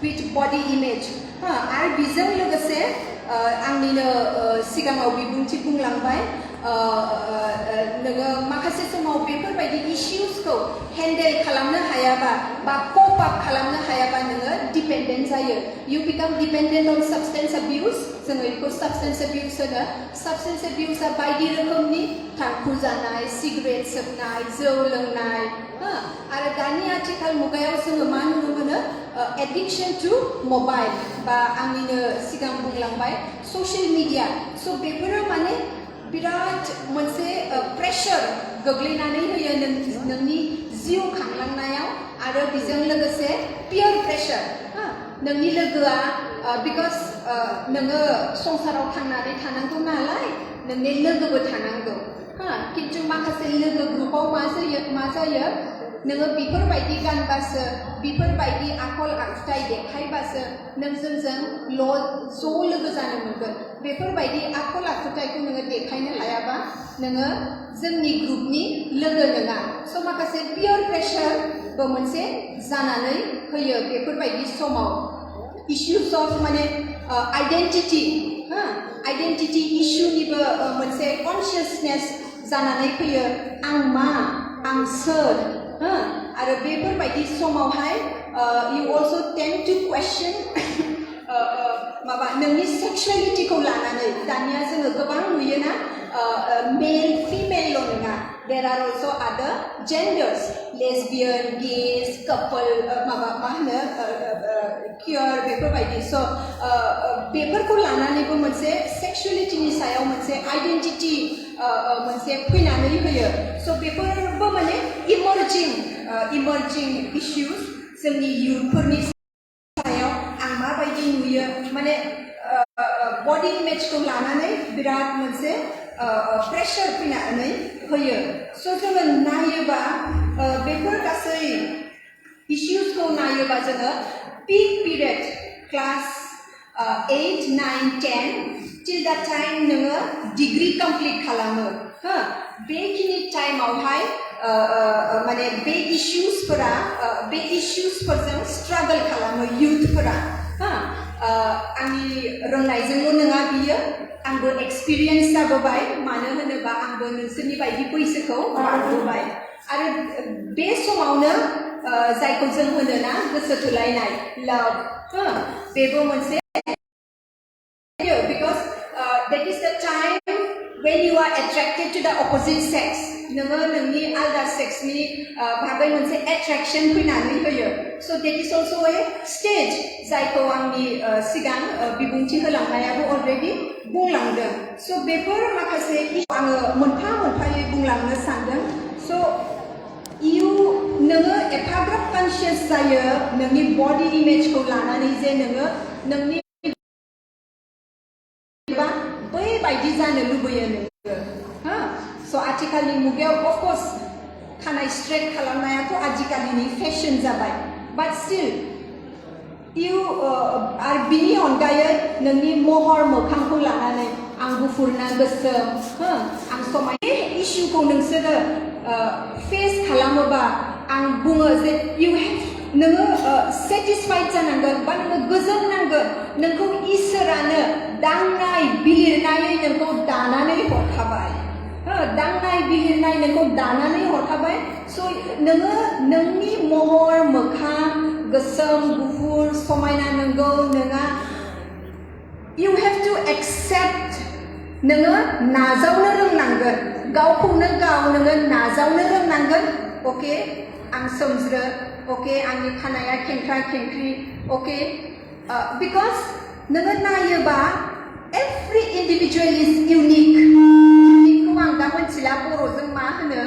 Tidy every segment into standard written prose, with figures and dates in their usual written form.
with body image आरो बेजों लोगोसे आंनिनो सिगाङाव बिबुंथि बुंलांबाय नोङो माखासे समाव बेफोरबायदि इश्यूसखौ हेन्डेल खालामनो हायाबा बा कप आप खालामनो हायाबा नोङो डिपेन्डेन्ट जायो you become dependent on substance abuse जोङो बेखौ substance abuse होनो substance abuse आ बायदि रोखोमनि थांखु जानाय सिगारेट सोबनाय जौ लोंनाय आरो दानि आथिखाल मुगायाव जोङो मा नुनो मोनो addiction to mobile बा आंनिनो सिगां बुंलांबाय social media so बेफोरो माने बिराद मोनसे प्रेशर गोग्लैनानै होयो नोंनि जिउ खांलांनायाव आरो बेजों लोगोसे पियर प्रेशर नोंनि लोगोआ बिकज नोङो संसाराव थांनानै थानांगौ नालाय नोंनि लोगोबो थानांगौ खिन्थु माखासे लोगो ग्रुपाव मा जायो नोङो बेफोरबायदि गानबासो बेफोरबायदि आखल आखुथाय देखायबासो नों जोंजों ज' लोगो जानो मोनगोन बेफोरबायदि आखल आखुथायखौ नोङो देखायनो हायाबा नोङो जोंनि ग्रुपनि लोगो नङा स' माखासे पियर प्रेशरबो मोनसे जानानै होयो बेफोरबायदि समाव issues of माने आइडेन्टिटी इश्यूनिबो मोनसे कनसियासनेस जानानै फैयो आं मा आं सोर आरो बेफोरबायदि समावहाय you also tend to question माबा नोंनि सेक्सुवेलिटीखौ लानानै दानिया जोङो गोबां नुयोना मेल फिमेलल' नङा there are also other genders lesbian gays couple माबा मा होनो queer बेफोरबायदि so बेफोरखौ लानानैबो मोनसे सेक्सुवेलिटीनि सायाव मोनसे आइडेन्टिटी मोनसे फैनानै होयो so बेफोरबो माने इमार्जिं issues जोंनि youthफोरनि सायाव आं माबायदि नुयो माने बडी इमेजखौ लानानै बिराद मोनसे प्रेशर फैनानै होयो स' जोङो नायोबा बेफोर गासै इश्यूसखौ नायोबा जोङो peak period class 8, 9, 10 till that time नोङो डिग्री कमप्लीट खालामो बेखिनि टाइमावहाय माने बे इश्यूसफोरजों स्ट्रागल खालामो youthफोरा आंनि रोंनायजोंल' नङा बियो आंबो एक्सपिरियेन्स जाबोबाय मानो होनोबा आंबो नोंसोरनि बायदि बैसोखौ बारबोबाय आरो बे समावनो जायखौ जों होनोना गोसो थोलायनाय लाभ बेबो मोनसे because that is the time when you are attracted to the opposite sex नोङो नोंनि आलदा सेक्सनि भागै मोनसे एट्रेक्शन फैनानै होयो so that is also a stage जायखौ आंनि सिगां बिबुंथि होलांनायाबो अलरेडि बुंलांदों so बेफोर माखासे आङो मोनफा मोनफायै बुंलांनो सानदों so नोङो एफाग्राब कनसियास जायो नोंनि बडी इमेजखौ लानानै जे नोङो नोंनि बै बायदि जानो लुबैयो नोङो so आथिखालनि मुगायाव of course खानाय स्ट्रेट खालामनायाथ' आजिखालिनि फेशन जाबाय but still आरो बिनि अनगायै नोंनि महर मोखांखौ लानानै आं गुफुर ना गोसोम आं समायना इश्यूखौ नोंसोरो फेस खालामोबा आं बुङो जे नोङो सेटिसफाइड जानांगोन बा नोङो गोजोन नांगोन नोंखौ इसोरानो दांनाय बिलिरनायै नोंखौ दानानै हरखाबाय दांनाय बिलिरनाय नोंखौ दानानै हरखाबाय स' नोङो नोंनि महर मोखां गोसोम गुफुर समायना नंगौ नोङा you have to accept नोङो नाजावनो रोंनांगोन गावखौनो गाव नोङो नाजावनो रोंनांगोन अके आं सोमज्रो अके आंनि खानाया खेंख्रा खेंख्रि अके बिकज नोङो नायोबा every individual is unique खौ आं दा मोनथिला बर'जों मा होनो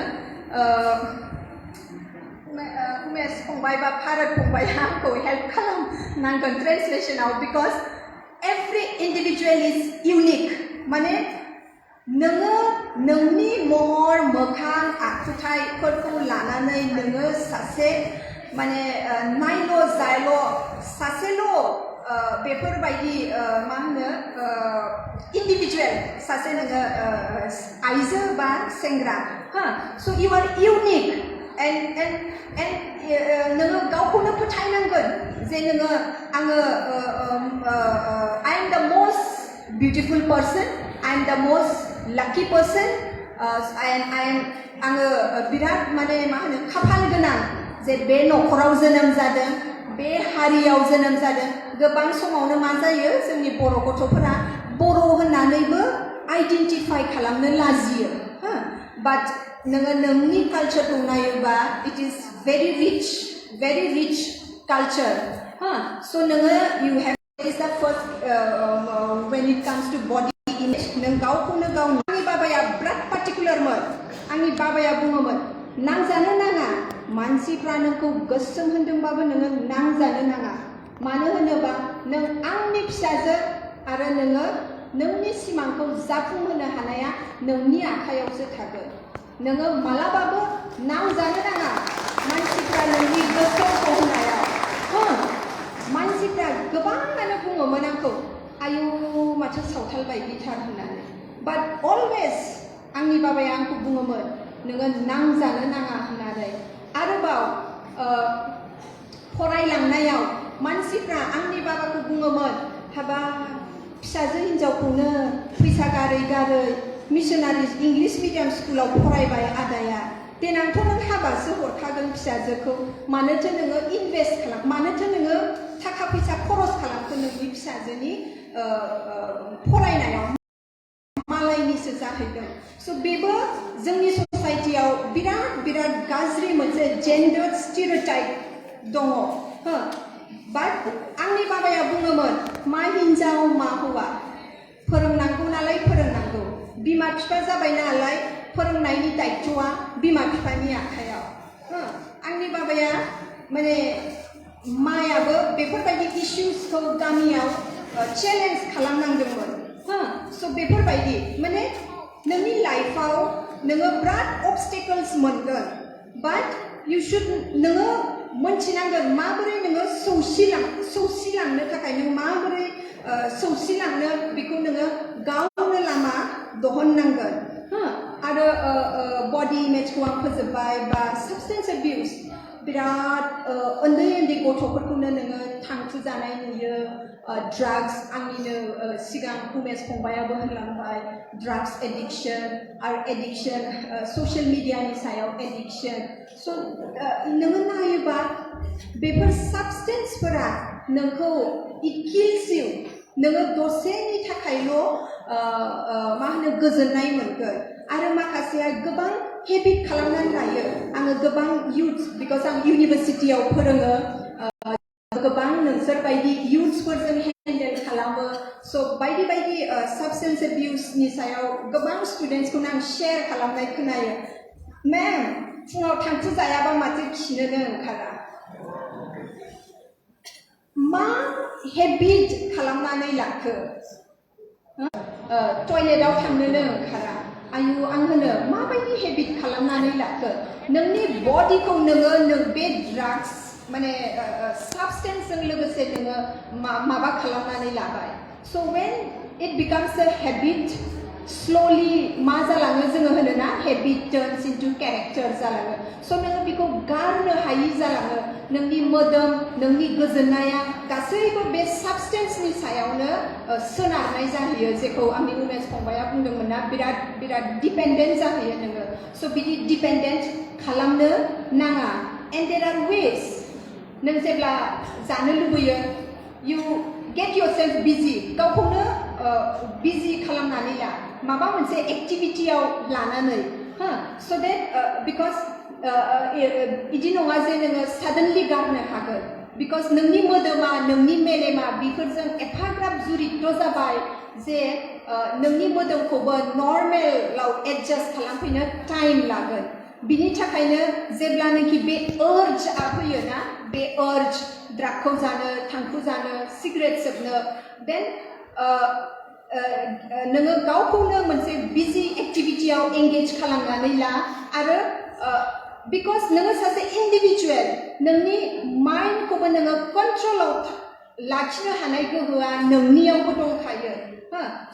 उमेश फंबाय बा भारत फंबाया आंखौ हेल्प खालामनांगोन ट्रेन्सलेसनाव because every individual is unique माने नोङो नोंनि महर मोखां आखुथायफोरखौ लानानै नोङो सासे माने नायल' जायल' सासेल' बेफोरबायदि मा होनो इन्डिभिजुवेल सासे नोङो आइजो बा सेंग्रा so you are unique and नोङो गावखौनो फोथायनांगोन जे नोङो आङो I am the most beautiful person, I am the most lucky person, आङो बिराद माने मा होनो खाफाल गोनां जे बे नखराव जोनोम जादों, बे हारियाव जोनोम जादों। गोबां समावनो मा जायो जोंनि बर' गथ'फोरा बर' होननानैबो आइडेन्टिफाइ खालामनो लाजियो। बाट नोङो नोंनि कालचारखौ नायोबा it is very rich culture. So नोङो you have is the first when it comes to body image नों गावखौनो गाव आंनि बाबाया बिराद पार्टिकुलारमोन। आंनि बाबाया बुङोमोन नांजानो नाङा, मानसिफ्रा नोंखौ गोसोम होनदोंबाबो नोङो नांजानो नाङा। मानो होनोबा नों आंनि फिसाजो आरो नोङो नोंनि सिमांखौ जाफुंहोनो हानाया नोंनि आखायावसो थागोन। नोङो मालाबाबो नांजानो नाङा मानसिफ्रा नोंनि गोसोखौ होनायाव। मानसिफ्रा गोबाङानो बुङोमोन आंखौ आयु माथो सावथाल बायदिथार होननानै। बाट अलवेज आंनि बाबाया आंखौ बुङोमोन नोङो नांजानो नाङा होननानै। आरोबाव फरायलांनायाव मानसिफ्रा आंनि बाबाखौ बुङोमोन हाबा फिसाजो हिनजावखौनो फैसा गारै गारै मिशनारि इंलिश मिडियाम स्कुलाव फरायबाय आदाया, देनांथ' नों हाबासो हरखागोन फिसाजोखौ, मानोथो नोङो इनभेस्ट खालाम, मानोथो नोङो थाखा फैसा खरस खालामखो नोंनि फिसाजोनि फरायनायाव, मालायनिसो जाहैगोन। स' बेबो जोंनि ससाइटियाव बिराद गाज्रि मोनसे जेन्डार स्टेरियोटाइप दङ। बाट आंनि बाबाया बुङोमोन मा हिनजाव मा हौवा फोरोंनांगौ नालाय फोरोंनांगौ, बिमा बिफा जाबाय नालाय फोरोंनायनि दायित्वआ बिमा बिफानि आखायाव। आंनि बाबाया माने मायाबो बेफोरबायदि इश्यूसखौ गामियाव चेलेन्ज खालामनांदोंमोन। स' बेफोरबायदि माने नोंनि लाइफआव नोङो बिराद अबस्टेकल्स मोनगोन, बाट इउ शुड नोङो मोनथिनांगोन माबोरै नोङो सौसिलांनो थाखाय नों माबोरै सौसिलांनो बेखौ नोङो गावनो लामा दिहुननांगोन। आरो बडि इमेजखौ आं फोजोबबाय बा साबस्टेन्स एबिउस बिराद उन्दै गथ'फोरखौनो नोङो थांखु जानाय नुयो, ड्राग्स आंनिनो सिगां उमेश फंबायाबो होनलांबाय ड्राग्स एडिक्शन आरो एडिक्शन ससियेल मिडियानि सायाव एडिक्शन। स' नोङो नायोबा बेफोर साबस्टेन्सफोरा नोंखौ इट किल्स इउ, नोङो दसेनि थाखायल' मा होनो गोजोननाय मोनगोन। आरो माखासेया गोबां हेबिट खालामनानै लायो। आङो गोबां इउथ्स बिकज आं इउनिभारसिटियाव फोरोङो, गोबां नोंसोर बायदि इउथ्सफोरजों हेन्डेल खालामो। स' बायदि साबस्टेन्स एबिउसनि सायाव गोबां स्टुडेन्ट्सखौनो आं शेयार खालामनाय खोनायो, मेम फुङाव थांखु जायाबा माथो खिनोनो ओंखारा। मा हेबिट खालामनानै लाखो? टयलेटाव थांनोनो ओंखारा। आयु आं होनो माबायदि हेबिट खालामनानै लाखो? नोंनि बडिखौ नोङो बे ड्राग्स माने साबस्टेन्सजों लोगोसे नोङो माबा खालामनानै लाबाय। स' वेन इट बिकाम्स अ हेबिट स्ल'लि मा जालाङो जोङो होनोना हेबिट टर्न्स इन्टु केरेक्टार जालाङो। स' नोङो बेखौ गारनो हायि जालाङो। नोंनि मोदोम नोंनि गोजोननाया गासैबो बे साबस्टेन्सनि सायावनो सोनारनाय जाहैयो, जेखौ आंनि उमेश फंबाया बुंदोंमोन ना बिराद डिपेन्डेन्ट जाहैयो नोङो। स' बिदि डिपेन्डेन्ट खालामनो नाङा। एन्ड देयर आर वेज, नों जेब्ला जानो लुबैयो you get yourself busy, गावखौनो बिजि खालामनानै ला माबा मोनसे एक्टिभिटियाव लानानै। so that because इदि नङा जे नोङो साडेनलि गारनो हागोन, बिकज नोंनि मोदोमा नोंनि मेलेमा बेफोरजों एफाग्राब जुरित जाबाय जे नोंनि मोदोमखौबो नर्मेलाव एडजास्ट खालामफैनो टाइम लागोन। बिनि थाखायनो जेब्लानोखि बे अर्जआ फैयो ना, बे अर्ज ड्रागखौ जानो, थांखु जानो, सिगारेट सोबनो, देन नोङो गावखौनो मोनसे बिजि एक्टिभिटियाव एंगेज खालामनानै ला। आरो बिकज नोङो सासे इन्डिभिजुवेल, नोंनि माइन्डखौबो नोङो कन्ट्रलाव लाखिनो हानाय गोहोआ नोंनियावबो दंखायो।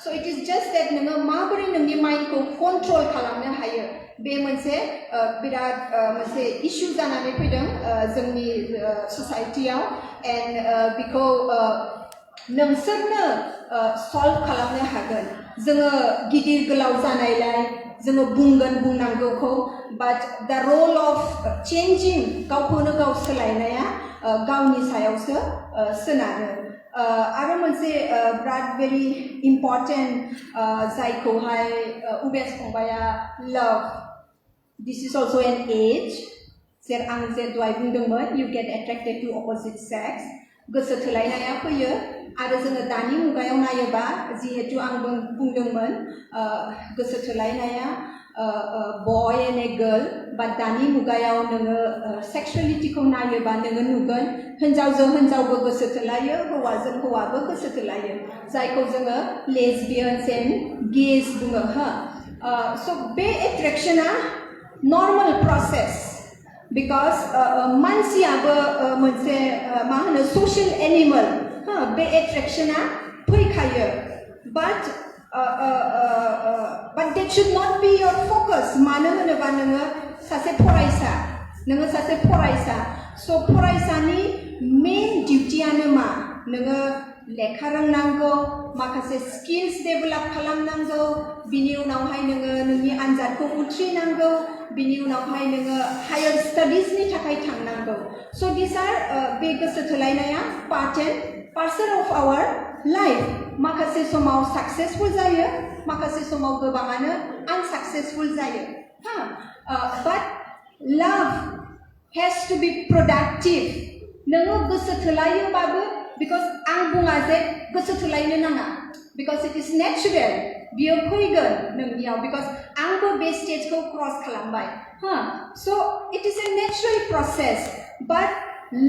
स' इट इज जास्ट देट नोङो माबोरै नोंनि माइन्डखौ कन्ट्रल खालामनो हायो, बे मोनसे बिराद मोनसे इस्यु जानानै फैदों जोंनि ससाइटियाव। and बेखौ नोंसोरनो solve खालामनो हागोन जोङो गिदिर गोलाव जानायलाय जोङो बुंगोन बुंनांगौखौ but the role of changing गावखौनो गाव सोलायनाया गावनि सायावसो सोनारो आरो मोनसे बिराद very important जायखौहाय उबेस फंबाया love this is also an age आं जे दहाय बुंदोंमोन you get attracted to opposite sex गोसो थोलायनाया फैयो आरो जोङो दानि मुगायाव नायोबा जिहेतु आं बुंदोंमोन गोसो थोलायनाया boy and a girl but दानि मुगायाव नोङो sexualityखौ नायोबा नोङो नुगोन हिन्जावजों हिन्जावबो गोसो थोलायो हौवाजों हौवाबो गोसो थोलायो जायखौ जोङो lesbians and gays बुङो so bay attractionआ normal process because मानसियाबो मोनसे मा होनो social animal बे attractionआ फैखायो but that should not be your focus मानो होनोबा नोङो सासे फरायसा so फरायसानि main dutyआनो मा नोङो लेखा रोंनांगौ माखासे skills develop खालामनांगौ बिनि उनावहाय नोङो नोंनि आनजादखौ उथ्रिनांगौ बिनि उनावहाय नोङो higher studiesनि थाखाय थांनांगौ so these are बे गोसो थोलायनाया part and parcel of our life माखासे समाव successful जायो माखासे समाव गोबाङानो unsuccessful जायो but love has to be productive नोङो गोसो थोलायोबाबो because आं बुङा जे गोसो थोलायनो नाङा because it is natural बियो फैगोन नोंनियाव because आंबो बे स्टेजखौ क्रस खालामबाय so it is a natural process but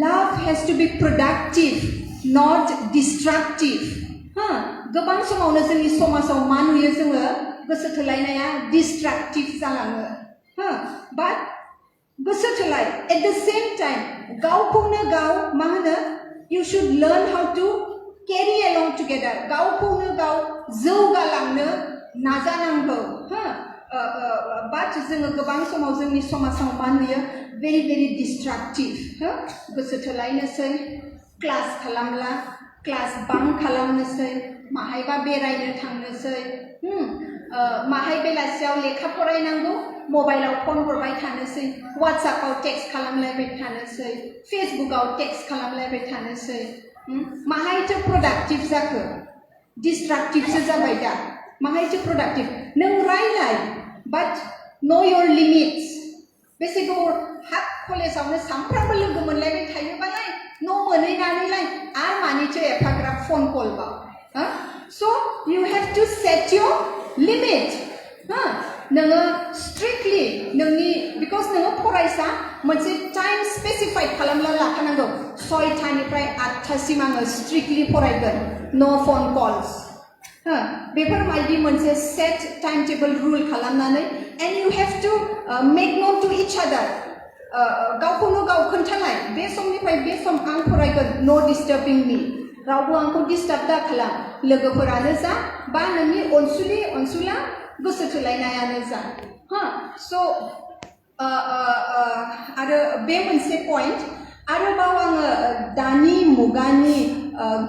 love has to be productive not destructive गोबां समावनो जोंनि समाजाव मा नुयो जोङो गोसो थोलायनाया destructive जालाङो but गोसो थोलाय at the same time गावखौनो गाव मा होनो you should learn how to carry along together गावखौनो गाव जौगालांनो नाजानांगौ but जोङो गोबां समाव जोंनि समाजाव मा नुयो very very destructive गोसो थोलायनोसै क्लास खालामला क्लास बांक खालामनोसै माहायबा बेरायनो थांनोसै माहाय बेलासियाव लेखा फरायनांगौ मबाइलाव फन हरबाय थानोसै WhatsAppआव टेक्स्ट खालामलायबाय थानोसै फेसबुकआव टेक्स्ट खालामलायबाय थानोसै माहायथो प्रडाक्टिभ जाखो डिस्ट्राक्टिभसो जाबाय दा माहायथो प्रडाक्टिभ नों रायलाय बाट नो योर लिमिट्स बेसे गोबाव हाब कलेजावनो सानफ्रामबो लोगो मोनलायबाय थायोबालाय न' मोनहैनानैलाय आरो मानिथो एफाग्राब fun कलबाव so you have to set your limit नोङो strictly नोंनि because नोङो फरायसा मोनसे टाइम स्पेसिफाइड खालामना लाखानांगौ 6टानिफ्राय 8टासिम आङो strictly फरायगोन no phone calls बेफोरबायदि मोनसे set timetable rule खालामनानै and you have to make known to each other गावखौनो गाव खोन्थालाय बे समनिफ्राय बे सम आं फरायगोन no disturbing me रावबो आंखौ डिस्टार्ब दा खालाम लोगोफोरानो जा बा नोंनि अनसुला गोसो थोलायनायानो जा so आरो बे मोनसे पइन्ट आरोबाव आङो दानि मुगानि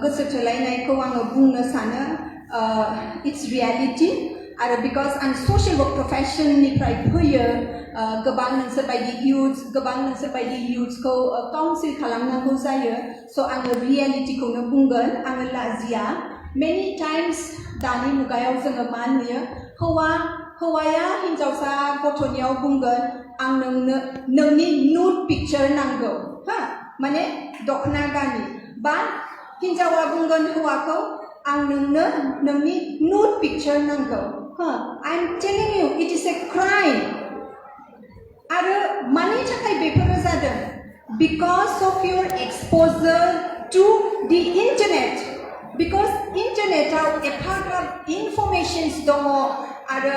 गोसो थोलायनायखौ आङो बुंनो सानो it's reality आरो because आं social work professionनिफ्राय फैयो गोबां नोंसोरबायदि youthsखौ काउन्सिल खालामनांगौ जायो so आङो रियेलिटिखौनो बुंगोन आङो लाजिया many times दानि मुगायाव जोङो मा नुयो हौवाया हिन्जावसा गथ'नियाव बुंगोन आं नोंनि नुड पिक्चार नांगौ माने दखना गानि बा हिन्जावा बुंगोन हौवाखौ आं नोंनि नुड पिक्चार नांगौ I am telling you it is a crime आरो मानि थाखाय बेफोरो जादों because of your exposure to the internet because internetaव एफाग्राब informations दङ आरो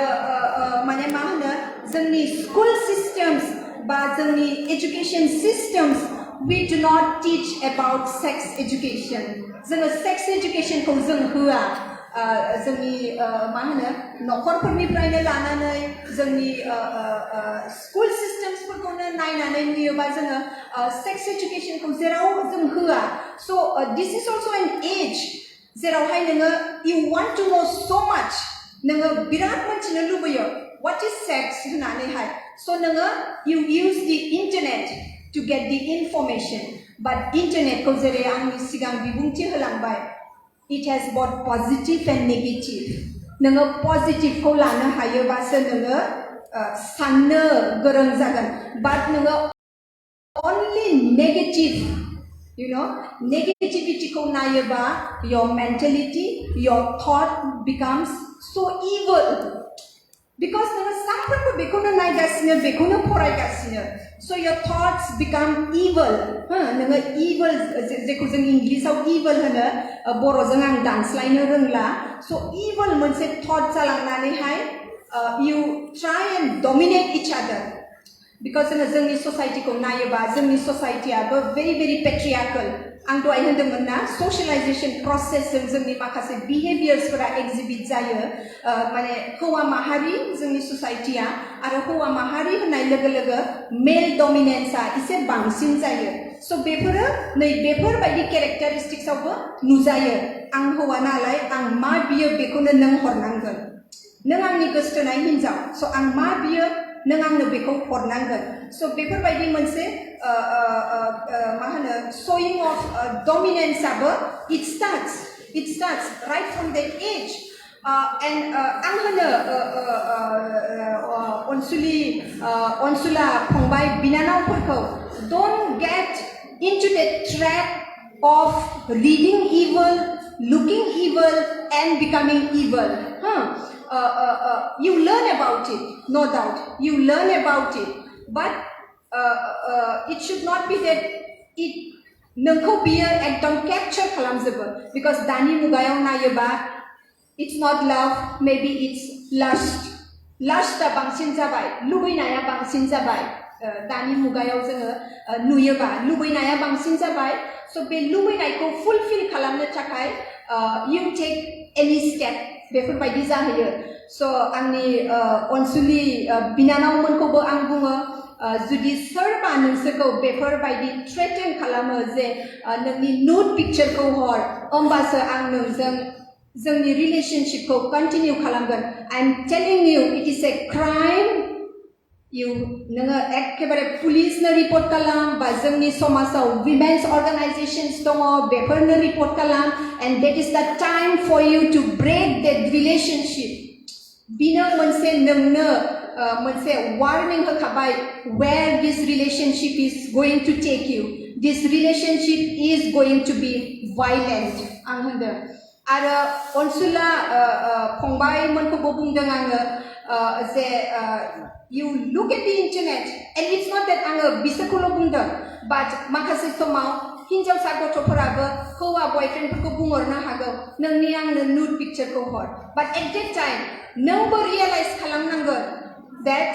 माने मा होनो जोंनि स्कुल सिस्टेम्स बा जोंनि education systems we do not teach about sex education जोङो sex educationखौ जों होआ जोंनि मा होनो नखरफोरनिफ्रायनो लानानै जोंनि स्कुल सिस्टेम्सफोरखौनो नायनानै नुयोबा जोङो सेक्स एजुकेशनखौ जेराव जों होआ स' दिस इज अलस' एन एज जेरावहाय नोङो इउ वान्ट टु नो सो माच नोङो बिराद मोनथिनो लुबैयो what is sex होननानैहाय स' नोङो you use the internet to get the information but internetखौ जेरै आंनि सिगां बिबुंथि होलांबाय it has both positive and negative नोङो पजिटिभखौ लानो हायोबासो नोङो साननो गोरों जागोन but नोङो only negative you know negativity ko nayaba your mentality your thought becomes so evil because nanga samparko bekono naigasino bekono poraigasino so your thoughts become evil nanga evil jeko jong english aw evil hono boro jong ang danslaino rongla so evil monse thought jalangnani hai you try and dominate each other because जोंनि society-खौ नायोबा जोंनि society-आबो very very patriarchal आं दहाय होनदोंमोन ना socialization process-जों जोंनि माखासे behaviors-फोरा exhibit जायो माने हौवा माहारि जोंनि society-आ आरो हौवा माहारि होननाय लोगो लोगो male dominance-आ एसे बांसिन जायो so बेफोरो नै बेफोरबायदि characteristics-आवबो नुजायो आं हौवा नालाय आं मा बियो बेखौनो नों हरनांगोन नों आंनि गोसथोनाय हिनजाव so आं मा बियो नों आंनो बेखौ हरनांगोन so बेफोरबायदि मोनसे मा होनो showing of dominance आबो it starts right from that age and आं होनो अनसुला फंबाय बिनानावफोरखौ don't get into the trap of reading evil looking evil and becoming evil you learn about it no doubt you learn about it but it should not be that it नोंखौ बियो एकदम capture खालामजोबो because दानि मुगायाव नायोबा it's not love maybe it's lust बांसिन जाबाय लुबैनाया बांसिन जाबाय दानि मुगायाव जोङो नुयोबा लुबैनाया बांसिन जाबाय so बे लुबैनायखौ fulfill खालामनो थाखाय you take any step बेफोरबायदि जाहैयो so आंनि अनसुलि बिनानावमोनखौबो आं बुङो जुदि सोरबा नोंसोरखौ बेफोरबायदि थ्रेटेन खालामो जे नोंनि नुड पिक्चारखौ हर होमबासो आं नोंजों जोंनि रिलेशनशिपखौ कन्टिनिउ खालामगोन आइ एम टेलिं इउ इट इज ए क्राइम नोङो एखेबारे पुलिसनो रिपर्ट खालाम बा जोंनि समाजाव विमेन्स अर्गानाइजेशन्स दङ बेफोरनो रिपर्ट खालाम and that is the time for you to break that relationship बिनो मोनसे नोंनो मोनसे वार्निं होखाबाय where this relationship is going to take you this relationship is going to be violent आं होनदों आरो अनसुला फंबायमोनखौबो बुंदों आङो जे you look at the internet and it's not that आङो बिसोरखौल' बुंदों but माखासे समाव हिनजावसा गथ'फोराबो हौवा बयफ्रेन्डफोरखौ बुंहरनो हागौ नोंनि आंनो नुड पिक्चारखौ हर but at that time नोंबो रियलाइज खालामनांगोन that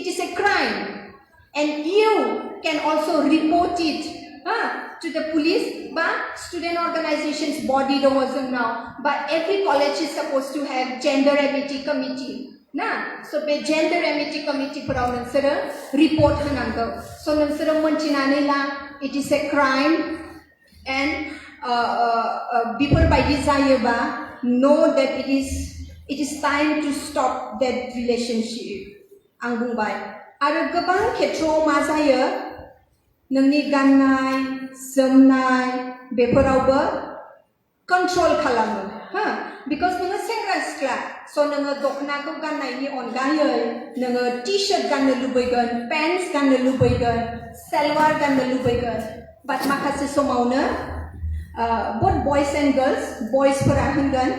it is a crime and you can also report it to the police but student organizations body दङ जोंनाव but every college is supposed to have gender amity committee ना so बे gender amity committee फोराव नोंसोरो report होनांगौ so नोंसोरो मोनथिनानै ला it is a crime and बेफोरबायदि जायोबा know that it is time to stop that relationship आं बुंबाय आरो गोबां खेत्रआव मा जायो नोंनि गाननाय जोमनाय बेफोरावबो कन्ट्रल खालामो because नोङो सेंग्रा सिख्ला so नोङो दखनाखौ गाननायनि अनगायै नोङो टि-शार्ट गाननो लुबैगोन पेन्ट्स गाननो लुबैगोन सलवार गाननो लुबैगोन बाट माखासे समावनो both boys and girls बयसफोरा होनगोन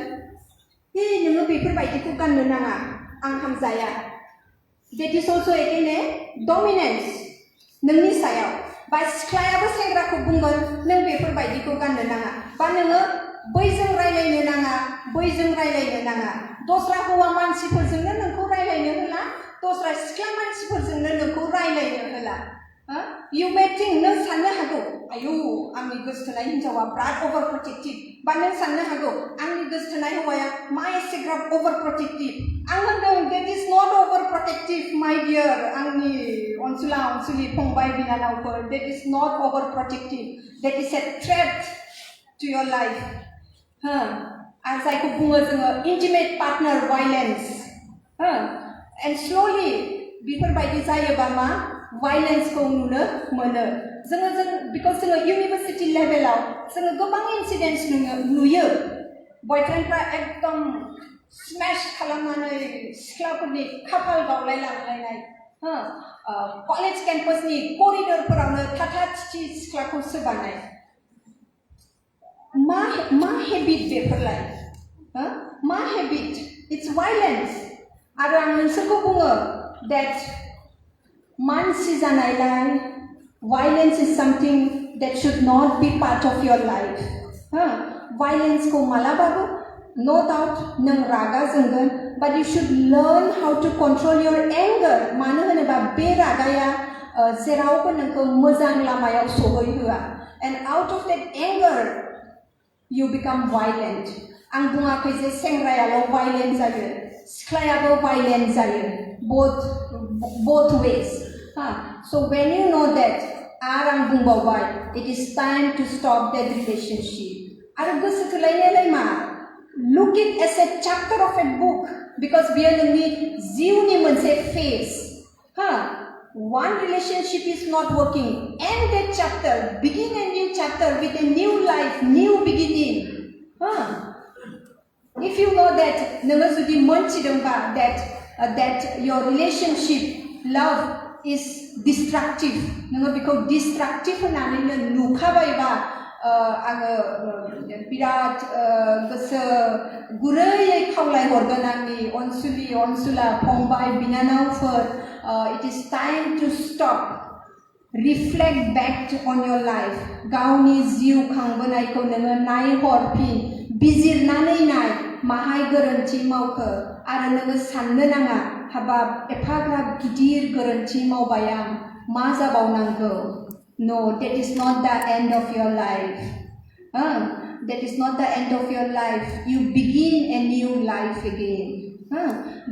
हे नोङो बेफोरबायदिखौ गाननो नाङा आं हामजाया that is also again a dominance नोंनि सायाव बा सिख्लायाबो सेंग्राखौ बुंगोन नों बेफोरबायदिखौ गाननो नाङा बा नोङो बैजों रायलायनो नाङा बैजों रायलायनो नाङा दस्रा हौवा मानसिफोरजोंनो नोंखौ रायलायनो होला दस्रा सिख्ला मानसिफोरजोंनो नोंखौ रायलायनो होला you may think नों साननो हागौ आयौ आंनि गोसथोनाय हिनजावा बिराद ओभार प्रोटेक्टिभ बा नों साननो हागौ आंनि गोसथोनाय हौवाया मा एसेग्राब overprotective आं होनदों that is not overprotective my dear आंनि अनसुला अनसुलि फंबाय बिनानावफोर that is not overprotective that is a threat to your life आं जायखौ बुङो जोङो intimate partner violence and slowly बेफोरबायदि जायोबा मा violence खौ नुनो मोनो जों because जोङो university लेभेलाव जोङो गोबां incidents नुयो बयफ्रेन्डफ्रा एकदम स्मेश खालामनानै सिख्लाफोरनि खाफाल गावलाय लांलायनाय कलेज केम्पासनि करिडरफोरावनो थाथा थिथि सिख्लाखौ सोबानाय मा हेबिट बेफोरलाय मा हेबिट इट्स वायलेन्स आरो आं नोंसोरखौ बुङो that मानसि जानायलाय violence is something that should not be part of your life violence को मालाबाबो no doubt नों रागा जोंगोन but you should learn how to control your anger मानो होनोबा बे रागाया जेरावबो नोंखौ मोजां लामायाव सहैहोआ and out of that anger you become violent आं बुङाखै जे सेंग्रायाल' violent जायो सिख्लायाबो violent जायो both ways so when you know that आरो आं बुंबावबाय it is time to stop that relationship आरो गोसो थोलायनायालाय मा look it as a chapter of a book because बेयो नोंनि जिउनि मोनसे phase one relationship is not working end that chapter begin a new chapter with a new life new beginning if you know that नोङो जुदि मोनथिदोंबा that your relationship love is destructive नोङो बेखौ destructive होननानै नुखाबायबा आङो बिराद गोसो गुरैयै खावलायहरगोन आंनि अनसुलि अनसुला फंबाय बिनानावफोर it is time to stop reflect back on your life गावनि जिउ खांबोनायखौ नोङो नायहरफिन बिजिरनानै नाय माहाय गोरोन्थि मावखो आरो नोङो साननो नाङा हाबाब एफाग्राब गिदिर गोरोन्थि मावबाय आं मा जाबावनांगौ No, that is not the end of your life. That is not the end of your life. You begin a new life again.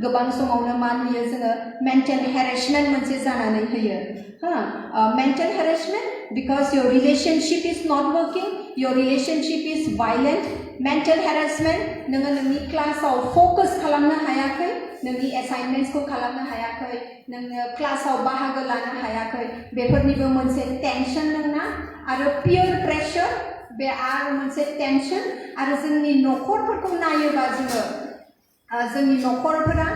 गोबां समावनो मा नुयो जोङो mental harassment मोनसे जानानै होयो mental harassment because your relationship is not working, your relationship is violent. mental harassment नोङो नोंनि क्लासाव फकास खालामनो हायाखै नोंनि एसाइनमेन्ट्सखौ खालामनो हायाखै नोङो क्लासाव बाहागो लानो हायाखै बेफोरनिबो मोनसे टेनसन नोंना आरो पियर प्रेशर बे आरो मोनसे टेनसन आरो जोंनि नखरफोरखौ नायोबा जोङो जोंनि नखरफोरा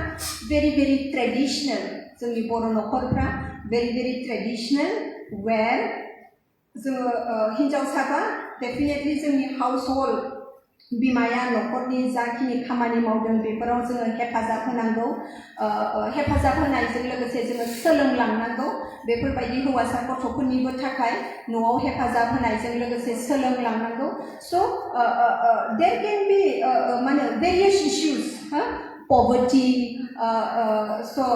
very ट्रेडिशनेल जोंनि बर' नखरफ्रा very ट्रेडिशनेल where जोङो हिन्जावसाबा डेफिनेटलि जोंनि हाउसहोल्ड बिमाया नखरनि जाखिनि खामानि मावदों बेफोराव जोङो हेफाजाब होनांगौ हेफाजाब होनायजों लोगोसे जोङो सोलोंलांनांगौ बेफोरबायदि हौवासा गथ'फोरनिबो थाखाय न'आव हेफाजाब होनायजों लोगोसे सोलोंलांनांगौ so there can be माने various issues poverty so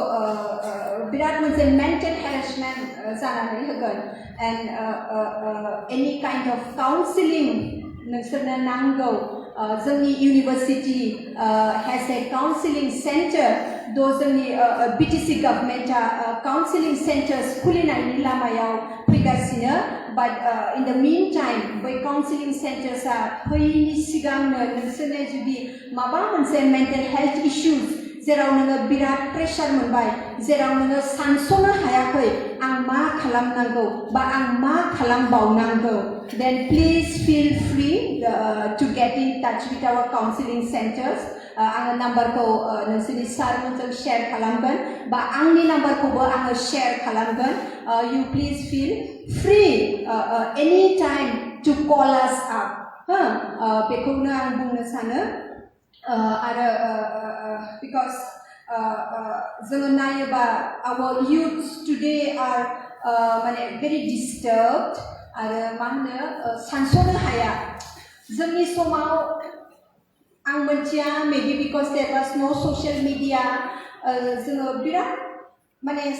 बिराद मोनसे mental harassment जानानै होगोन and any kind of counseling नोंसोरनो नांगौ जोंनि university has a counseling center the जोंनि BTC गभर्नमेन्टआ counseling centers खुलिनायनि लामायाव फैगासिनो but in the meantime by counseling centersआ फैयिनि सिगांनो नोंसोरनो जुदि माबा मोनसे mental health issues जेराव नोङो बिराद प्रेसार मोनबाय जेराव नोङो सानस'नो हायाखै आं मा खालामनांगौ बा आं मा खालामबावनांगौ then please feel free to get in touch with our counseling centers आङो नाम्बारखौ नोंसोरनि सारमोनजों शेयार खालामगोन बा आंनि नाम्बारखौबो आङो शेयार खालामगोन you please feel free any time to call us up बेखौनो आं बुंनो सानो आरो because जोङो नायोबा our youths today are माने very disturbed आरो मा होनो सानस'नो हाया जोंनि समाव आं मोनथिया maybe because there was no social media जोङो बिराद माने